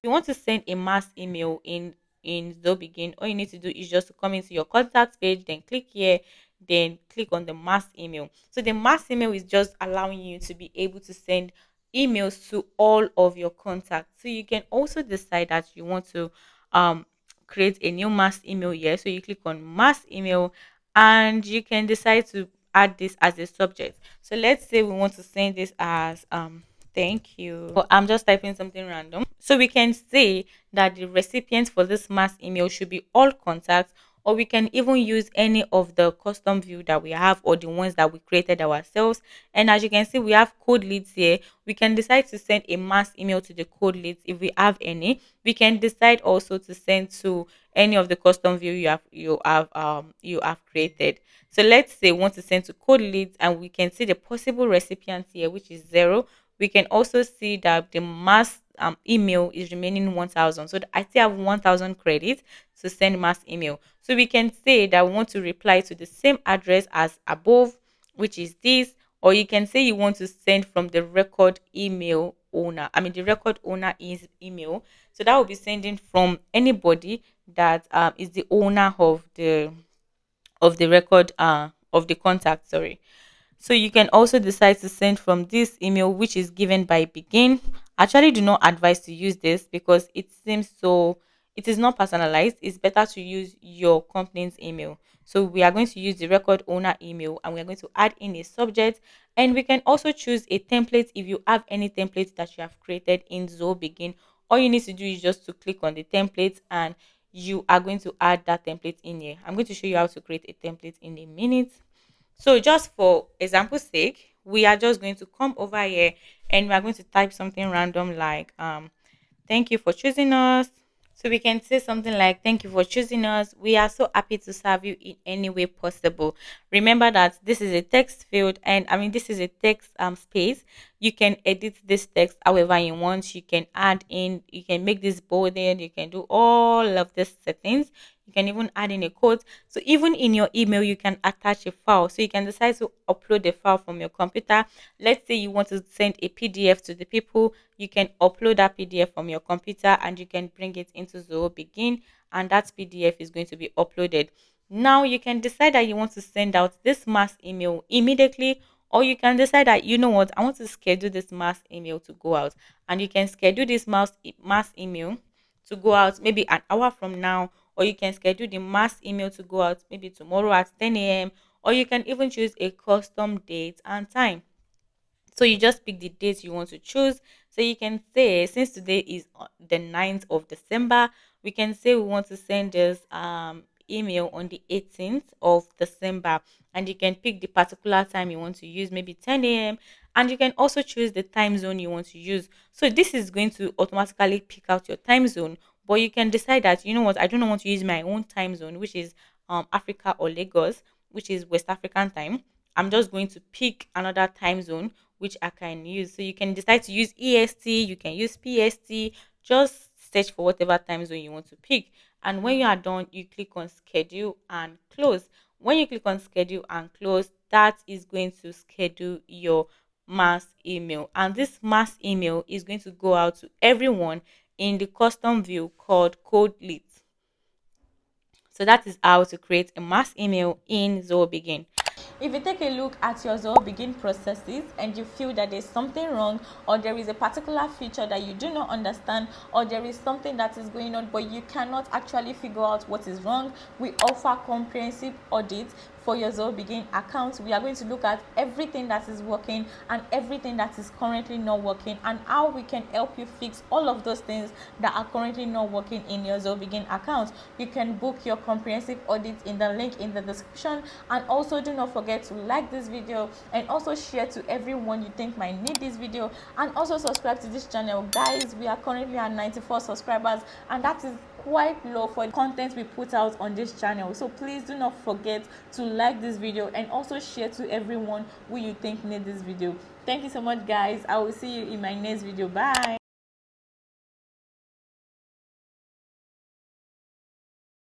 you want to send a mass email in Zoho Bigin, all you need to do is just to come into your contacts page, then click here, then click on the mass email. So the mass email is just allowing you to be able to send emails to all of your contacts. So you can also decide that you want to um create a new mass email here. So you click on mass email, and you can decide to add this as a subject. So let's say we want to send this as thank you. Or I'm just typing something random. So we can say that the recipient for this mass email should be all contacts, or we can even use any of the custom view that we have, or the ones that we created ourselves. And as you can see, we have code leads here. We can decide to send a mass email to the code leads if we have any. We can decide also to send to any of the custom view you have created. So let's say we want to send to code leads, and we can see the possible recipients here, which is 0. We can also see that the mass email is remaining 1000. So I still have 1000 credits to send mass email. So we can say that we want to reply to the same address as above, which is this, or you can say you want to send from the record email owner. I mean, the record owner is email. So that will be sending from anybody that is the owner of the record of the contact. Sorry. So you can also decide to send from this email, which is given by Begin. Actually, do not advise to use this because it is not personalized. It's better to use your company's email. So we are going to use the record owner email, and we are going to add in a subject, and we can also choose a template if you have any templates that you have created in Zoho Begin. All you need to do is just to click on the template, and you are going to add that template in here. I'm going to show you how to create a template in a minute. So just for example's sake, we are just going to come over here, and we are going to type something random like thank you for choosing us. So we can say something like, thank you for choosing us. We are so happy to serve you in any way possible. Remember that this is a text field, and I mean, this is a text space. You can edit this text however you want. You can add in, you can make this bolded, you can do all of these settings. You can even add in a quote. So even in your email, you can attach a file. So you can decide to upload the file from your computer. Let's say you want to send a PDF to the people. You can upload that PDF from your computer, and you can bring it into Zoho Begin, and that PDF is going to be uploaded. Now you can decide that you want to send out this mass email immediately, or you can decide that, you know what, I want to schedule this mass email to go out, and you can schedule this mass email to go out maybe an hour from now, or you can schedule the mass email to go out maybe tomorrow at 10 a.m., or you can even choose a custom date and time. So you just pick the date you want to choose. So you can say, since today is the 9th of December, we can say we want to send this email on the 18th of December, and you can pick the particular time you want to use, maybe 10 a.m., and you can also choose the time zone you want to use. So this is going to automatically pick out your time zone, but you can decide that, you know what, I don't want to use my own time zone, which is Africa or Lagos, which is West African time. I'm just going to pick another time zone which I can use. So you can decide to use EST, you can use PST, just search for whatever time zone you want to pick. And when you are done, you click on schedule and close. When you click on schedule and close, that is going to schedule your mass email. And this mass email is going to go out to everyone in the custom view called code leads. So that is how to create a mass email in Zoho Begin. If you take a look at your Zoho Begin processes and you feel that there's something wrong, or there is a particular feature that you do not understand, or there is something that is going on but you cannot actually figure out what is wrong, we offer comprehensive audits for your Zoho Begin account. We are going to look at everything that is working and everything that is currently not working, and how we can help you fix all of those things that are currently not working in your Zoho Begin account. You can book your comprehensive audit in the link in the description, and also do not forget to like this video and also share to everyone you think might need this video, and also subscribe to this channel. Guys, we are currently at 94 subscribers, and that is quite low for the content we put out on this channel. So please do not forget to like this video and also share to everyone who you think need this video. Thank you so much, guys. I will see you in my next video. Bye.